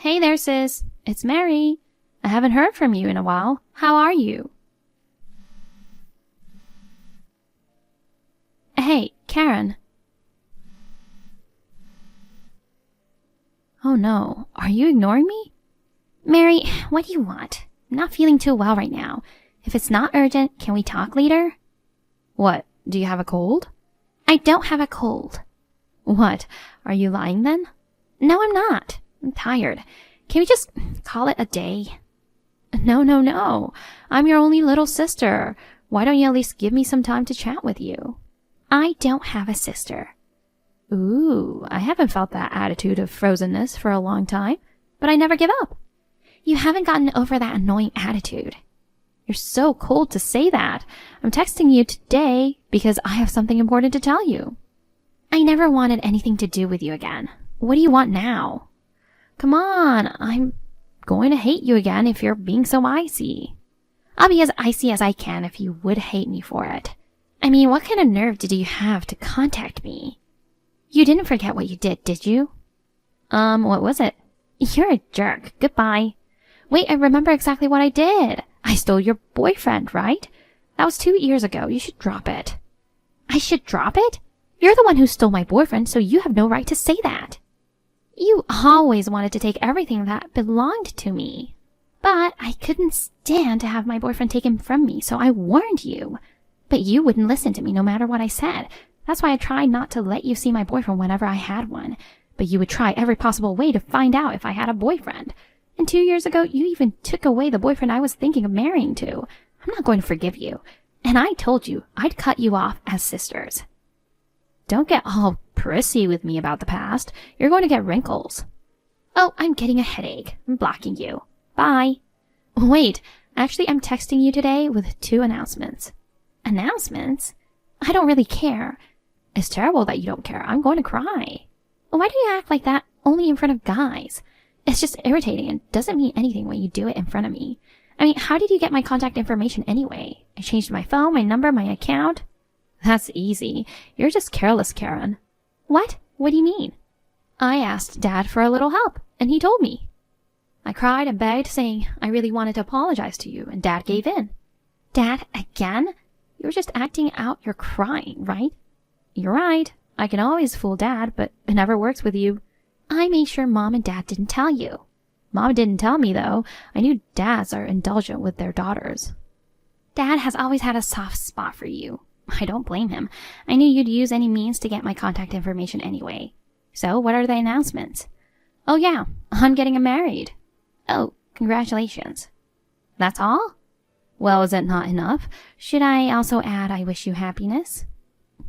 Hey there, sis. It's Mary. I haven't heard from you in a while. How are you? Hey, Karen. Oh no, are you ignoring me? Mary, what do you want? I'm not feeling too well right now. If it's not urgent, can we talk later? What, do you have a cold? I don't have a cold. What, are you lying then? No, I'm not. I'm tired. Can we just call it a day? No. I'm your only little sister. Why don't you at least give me some time to chat with you? I don't have a sister. Ooh, I haven't felt that attitude of frozenness for a long time, but I never give up. You haven't gotten over that annoying attitude. You're so cold to say that. I'm texting you today because I have something important to tell you. I never wanted anything to do with you again. What do you want now? Come on, I'm going to hate you again if you're being so icy. I'll be as icy as I can if you would hate me for it. I mean, what kind of nerve did you have to contact me? You didn't forget what you did you? What was it? You're a jerk. Goodbye. Wait, I remember exactly what I did. I stole your boyfriend, right? That was 2 years ago. You should drop it. I should drop it? You're the one who stole my boyfriend, so you have no right to say that. You always wanted to take everything that belonged to me. But I couldn't stand to have my boyfriend taken from me, so I warned you. But you wouldn't listen to me no matter what I said. That's why I tried not to let you see my boyfriend whenever I had one. But you would try every possible way to find out if I had a boyfriend. And 2 years ago, you even took away the boyfriend I was thinking of marrying to. I'm not going to forgive you. And I told you I'd cut you off as sisters. Don't get all prissy with me about the past. You're going to get wrinkles. Oh, I'm getting a headache. I'm blocking you. Bye. Wait, actually, I'm texting you today with 2 announcements. Announcements? I don't really care. It's terrible that you don't care. I'm going to cry. Why do you act like that only in front of guys? It's just irritating and doesn't mean anything when you do it in front of me. I mean, how did you get my contact information anyway? I changed my phone, my number, my account. That's easy. You're just careless, Karen. What? What do you mean? I asked Dad for a little help, and he told me. I cried and begged, saying I really wanted to apologize to you, and Dad gave in. Dad, again? You were just acting out your crying, right? You're right. I can always fool Dad, but it never works with you. I made sure Mom and Dad didn't tell you. Mom didn't tell me, though. I knew dads are indulgent with their daughters. Dad has always had a soft spot for you. I don't blame him. I knew you'd use any means to get my contact information anyway. So, what are the announcements? Oh yeah, I'm getting married. Oh, congratulations. That's all? Well, is it not enough? Should I also add I wish you happiness?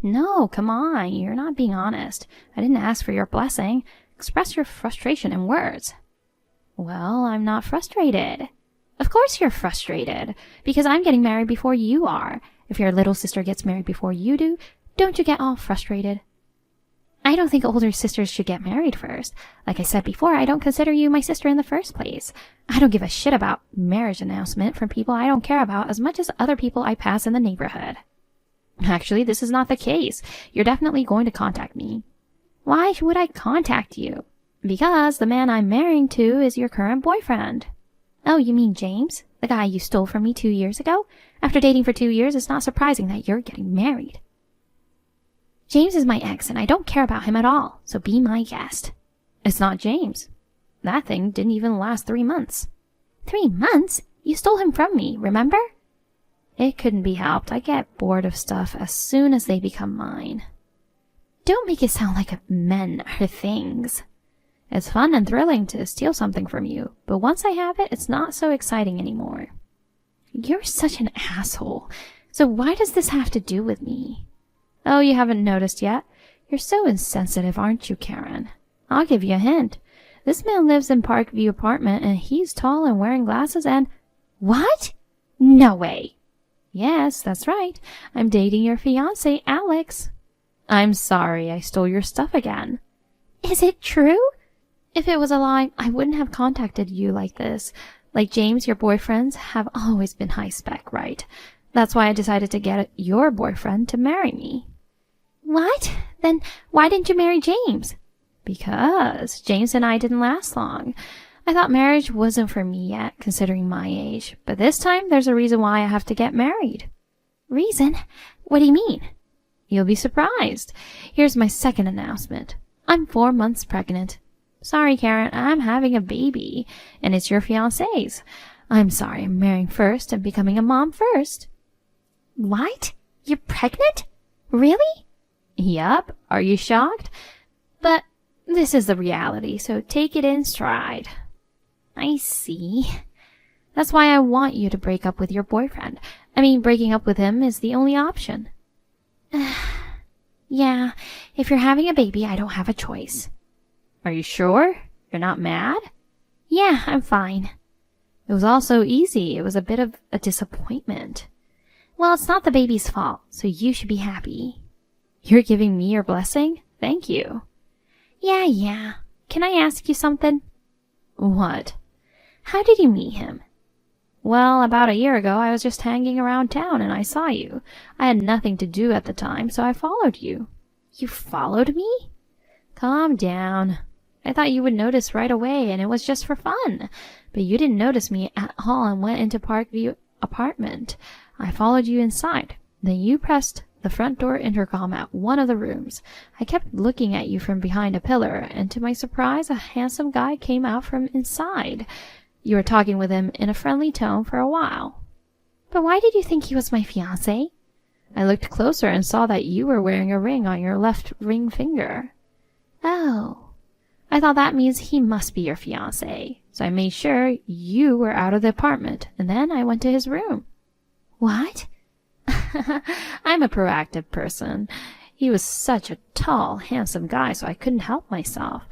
No, come on, you're not being honest. I didn't ask for your blessing. Express your frustration in words. Well, I'm not frustrated. Of course you're frustrated, because I'm getting married before you are. If your little sister gets married before you do, don't you get all frustrated? I don't think older sisters should get married first. Like I said before, I don't consider you my sister in the first place. I don't give a shit about marriage announcement from people I don't care about as much as other people I pass in the neighborhood. Actually, this is not the case. You're definitely going to contact me. Why would I contact you? Because the man I'm marrying to is your current boyfriend. Oh, you mean James? The guy you stole from me 2 years ago? After dating for 2 years, it's not surprising that you're getting married. James is my ex, and I don't care about him at all, so be my guest. It's not James. That thing didn't even last 3 months. 3 months? You stole him from me, remember? It couldn't be helped. I get bored of stuff as soon as they become mine. Don't make it sound like men are things. It's fun and thrilling to steal something from you, but once I have it, it's not so exciting anymore. You're such an asshole. So why does this have to do with me? Oh, you haven't noticed yet? You're so insensitive, aren't you, Karen? I'll give you a hint. This man lives in Parkview apartment, and he's tall and wearing glasses and... What? No way. Yes, that's right. I'm dating your fiancé, Alex. I'm sorry I stole your stuff again. Is it true? If it was a lie, I wouldn't have contacted you like this. Like James, your boyfriends have always been high spec, right? That's why I decided to get your boyfriend to marry me. What? Then why didn't you marry James? Because James and I didn't last long. I thought marriage wasn't for me yet, considering my age, but this time there's a reason why I have to get married. Reason? What do you mean? You'll be surprised. Here's my second announcement. I'm 4 months pregnant. Sorry, Karen, I'm having a baby, and it's your fiancé's. I'm sorry, I'm marrying first and becoming a mom first. What? You're pregnant? Really? Yup. Are you shocked? But this is the reality, so take it in stride. I see. That's why I want you to break up with your boyfriend. I mean, breaking up with him is the only option. Yeah, if you're having a baby, I don't have a choice. Are you sure? You're not mad? Yeah, I'm fine. It was all so easy. It was a bit of a disappointment. Well, it's not the baby's fault, so you should be happy. You're giving me your blessing? Thank you. Yeah. Can I ask you something? What? How did you meet him? Well, about a year ago, I was just hanging around town and I saw you. I had nothing to do at the time, so I followed you. You followed me? Calm down. I thought you would notice right away, and it was just for fun. But you didn't notice me at all and went into Parkview apartment. I followed you inside. Then you pressed the front door intercom at one of the rooms. I kept looking at you from behind a pillar, and to my surprise, a handsome guy came out from inside. You were talking with him in a friendly tone for a while. But why did you think he was my fiancé? I looked closer and saw that you were wearing a ring on your left ring finger. Oh. I thought that means he must be your fiancé, so I made sure you were out of the apartment, and then I went to his room. What? I'm a proactive person. He was such a tall, handsome guy, so I couldn't help myself.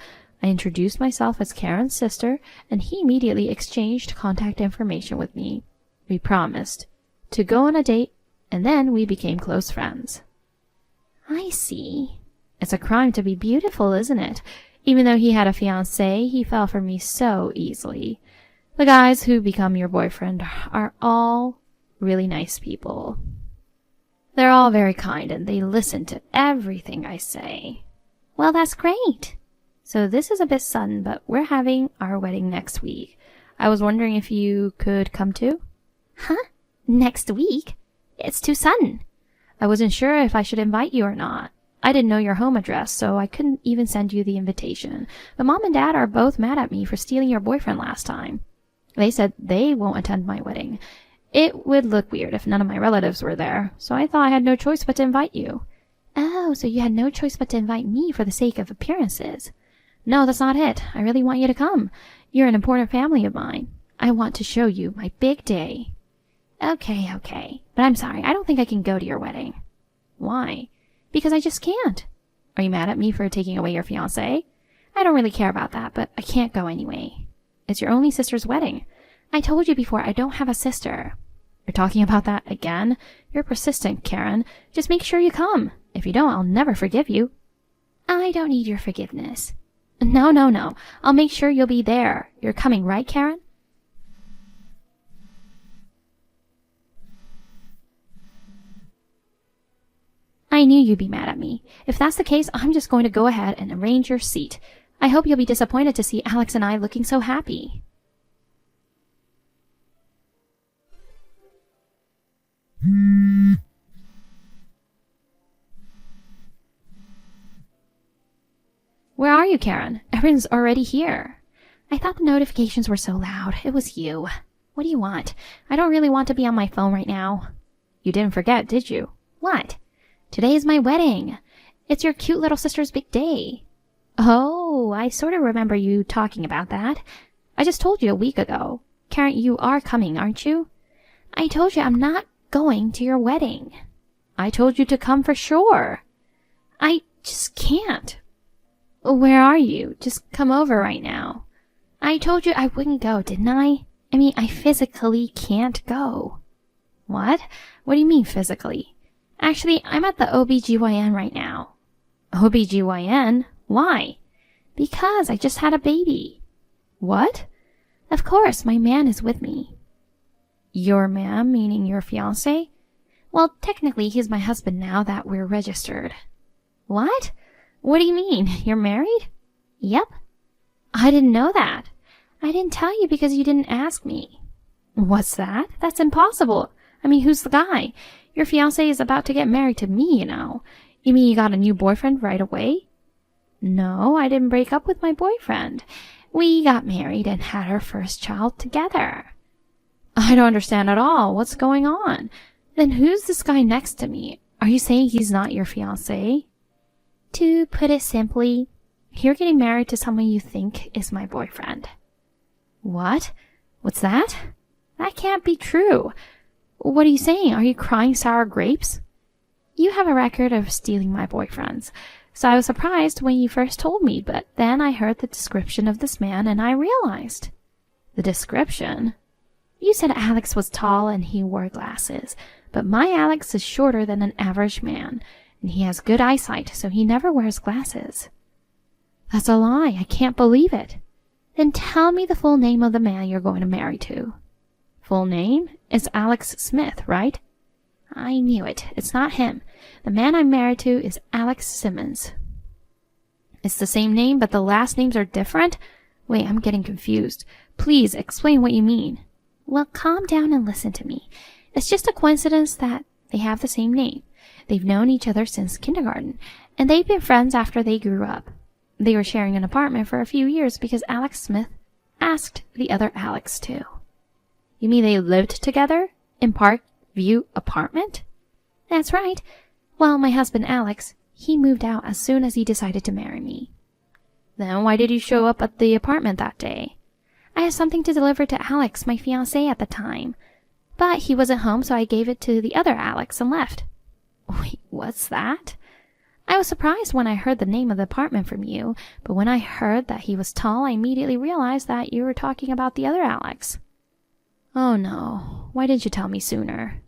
I introduced myself as Karen's sister, and he immediately exchanged contact information with me. We promised to go on a date, and then we became close friends. I see. It's a crime to be beautiful, isn't it? Even though he had a fiancé, he fell for me so easily. The guys who become your boyfriend are all really nice people. They're all very kind, and they listen to everything I say. Well, that's great. So this is a bit sudden, but we're having our wedding next week. I was wondering if you could come too? Huh? Next week? It's too sudden. I wasn't sure if I should invite you or not. I didn't know your home address, so I couldn't even send you the invitation. But Mom and Dad are both mad at me for stealing your boyfriend last time. They said they won't attend my wedding. It would look weird if none of my relatives were there, so I thought I had no choice but to invite you. Oh, so you had no choice but to invite me for the sake of appearances. No, that's not it. I really want you to come. You're an important family of mine. I want to show you my big day. Okay. But I'm sorry, I don't think I can go to your wedding. Why? Because I just can't. Are you mad at me for taking away your fiancé? I don't really care about that, but I can't go anyway. It's your only sister's wedding. I told you before I don't have a sister. You're talking about that again? You're persistent, Karen. Just make sure you come. If you don't, I'll never forgive you. I don't need your forgiveness. No. I'll make sure you'll be there. You're coming, right, Karen? I knew you'd be mad at me. If that's the case, I'm just going to go ahead and arrange your seat. I hope you'll be disappointed to see Alex and I looking so happy. Where are you, Karen? Everyone's already here. I thought the notifications were so loud. It was you. What do you want? I don't really want to be on my phone right now. You didn't forget, did you? What? Today is my wedding. It's your cute little sister's big day. Oh, I sort of remember you talking about that. I just told you a week ago. Karen, you are coming, aren't you? I told you I'm not going to your wedding. I told you to come for sure. I just can't. Where are you? Just come over right now. I told you I wouldn't go, didn't I? I mean, I physically can't go. What? What do you mean physically? Actually, I'm at the OBGYN right now. OBGYN? Why? Because I just had a baby. What? Of course, my man is with me. Your man, meaning your fiancé? Well, technically, he's my husband now that we're registered. What? What do you mean? You're married? Yep. I didn't know that. I didn't tell you because you didn't ask me. What's that? That's impossible. I mean, who's the guy? Your fiancé is about to get married to me, you know. You mean you got a new boyfriend right away? No, I didn't break up with my boyfriend. We got married and had our first child together. I don't understand at all. What's going on? Then who's this guy next to me? Are you saying he's not your fiancé? To put it simply, you're getting married to someone you think is my boyfriend. What? What's that? That can't be true. What are you saying? Are you crying sour grapes? You have a record of stealing my boyfriends, so I was surprised when you first told me, but then I heard the description of this man and I realized. The description? You said Alex was tall and he wore glasses, but my Alex is shorter than an average man, and he has good eyesight, so he never wears glasses. That's a lie. I can't believe it. Then tell me the full name of the man you're going to marry to. Full name is Alex Smith, right? I knew it. It's not him. The man I'm married to is Alex Simmons. It's the same name, but the last names are different? Wait, I'm getting confused. Please explain what you mean. Well, calm down and listen to me. It's just a coincidence that they have the same name. They've known each other since kindergarten, and they've been friends after they grew up. They were sharing an apartment for a few years because Alex Smith asked the other Alex to. You mean they lived together in Parkview apartment? That's right. Well, my husband Alex, he moved out as soon as he decided to marry me. Then why did you show up at the apartment that day? I had something to deliver to Alex, my fiancé at the time. But he wasn't home, so I gave it to the other Alex and left. Wait, what's that? I was surprised when I heard the name of the apartment from you, but when I heard that he was tall, I immediately realized that you were talking about the other Alex. Oh no, why didn't you tell me sooner?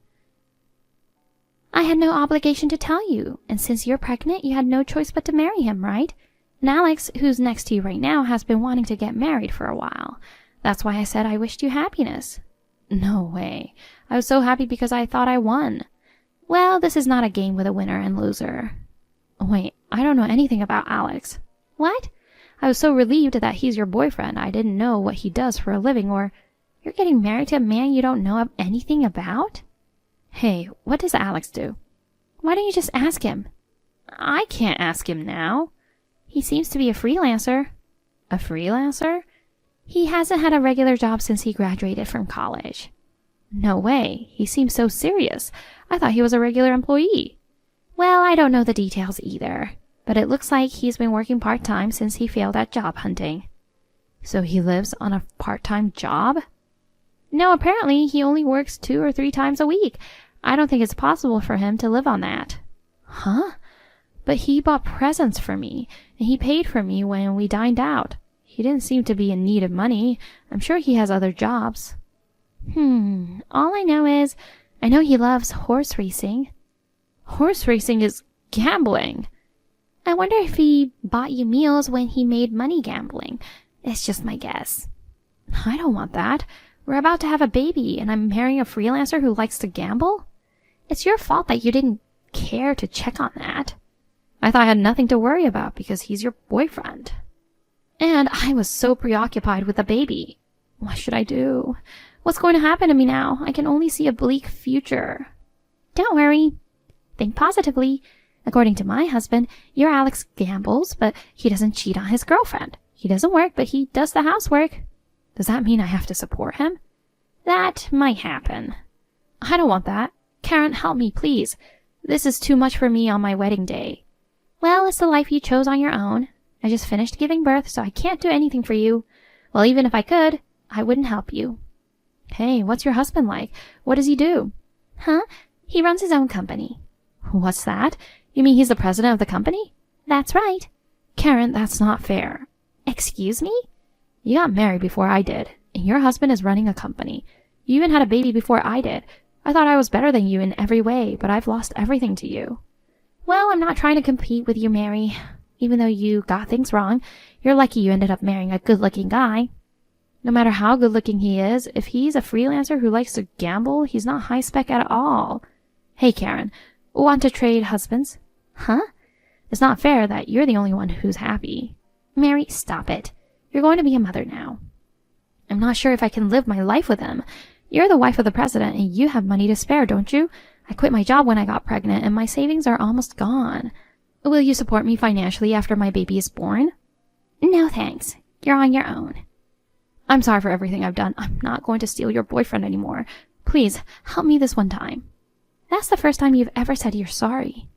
I had no obligation to tell you, and since you're pregnant, you had no choice but to marry him, right? And Alex, who's next to you right now, has been wanting to get married for a while. That's why I said I wished you happiness. No way. I was so happy because I thought I won. Well, this is not a game with a winner and loser. Wait, I don't know anything about Alex. What? I was so relieved that he's your boyfriend. I didn't know what he does for a living, or you're getting married to a man you don't know anything about? Hey, what does Alex do? Why don't you just ask him? I can't ask him now. He seems to be a freelancer. A freelancer? He hasn't had a regular job since he graduated from college. No way. He seems so serious. I thought he was a regular employee. Well, I don't know the details either, but it looks like he's been working part-time since he failed at job hunting. So he lives on a part-time job? No, apparently he only works 2 or 3 times a week. I don't think it's possible for him to live on that. Huh? But he bought presents for me, and he paid for me when we dined out. He didn't seem to be in need of money. I'm sure he has other jobs. All I know is, I know he loves horse racing. Horse racing is gambling. I wonder if he bought you meals when he made money gambling. It's just my guess. I don't want that. We're about to have a baby, and I'm marrying a freelancer who likes to gamble? It's your fault that you didn't care to check on that. I thought I had nothing to worry about because he's your boyfriend. And I was so preoccupied with the baby. What should I do? What's going to happen to me now? I can only see a bleak future. Don't worry. Think positively. According to my husband, your Alex gambles, but he doesn't cheat on his girlfriend. He doesn't work, but he does the housework. Does that mean I have to support him? That might happen. I don't want that. Karen, help me, please. This is too much for me on my wedding day. Well, it's the life you chose on your own. I just finished giving birth, so I can't do anything for you. Well, even if I could, I wouldn't help you. Hey, what's your husband like? What does he do? Huh? He runs his own company. What's that? You mean he's the president of the company? That's right. Karen, that's not fair. Excuse me? You got married before I did, and your husband is running a company. You even had a baby before I did. I thought I was better than you in every way, but I've lost everything to you. Well, I'm not trying to compete with you, Mary. Even though you got things wrong, you're lucky you ended up marrying a good-looking guy. No matter how good-looking he is, if he's a freelancer who likes to gamble, he's not high-spec at all. Hey, Karen, want to trade husbands? Huh? It's not fair that you're the only one who's happy. Mary, stop it. You're going to be a mother now. I'm not sure if I can live my life with him. You're the wife of the president and you have money to spare, don't you? I quit my job when I got pregnant and my savings are almost gone. Will you support me financially after my baby is born? No thanks. You're on your own. I'm sorry for everything I've done. I'm not going to steal your boyfriend anymore. Please, help me this one time. That's the first time you've ever said you're sorry.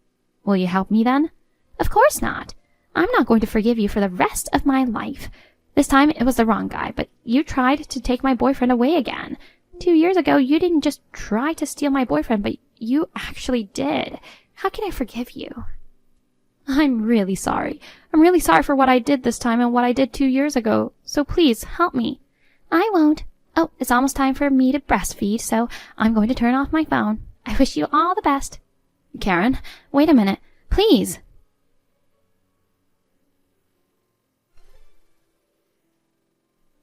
Will you help me then? Of course not. I'm not going to forgive you for the rest of my life. This time it was the wrong guy, but you tried to take my boyfriend away again. 2 years ago, you didn't just try to steal my boyfriend, but you actually did. How can I forgive you? I'm really sorry. I'm really sorry for what I did this time and what I did 2 years ago. So please, help me. I won't. Oh, it's almost time for me to breastfeed, so I'm going to turn off my phone. I wish you all the best. Karen, wait a minute. Please.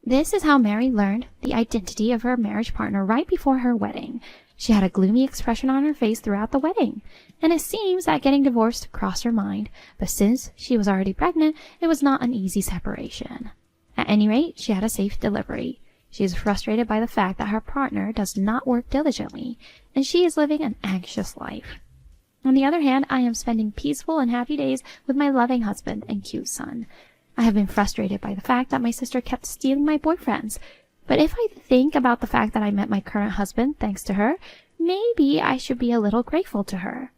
This is how Mary learned the identity of her marriage partner right before her wedding. She had a gloomy expression on her face throughout the wedding, and it seems that getting divorced crossed her mind, but since she was already pregnant, it was not an easy separation. At any rate, she had a safe delivery. She is frustrated by the fact that her partner does not work diligently, and she is living an anxious life. On the other hand, I am spending peaceful and happy days with my loving husband and cute son. I have been frustrated by the fact that my sister kept stealing my boyfriends. But if I think about the fact that I met my current husband thanks to her, maybe I should be a little grateful to her.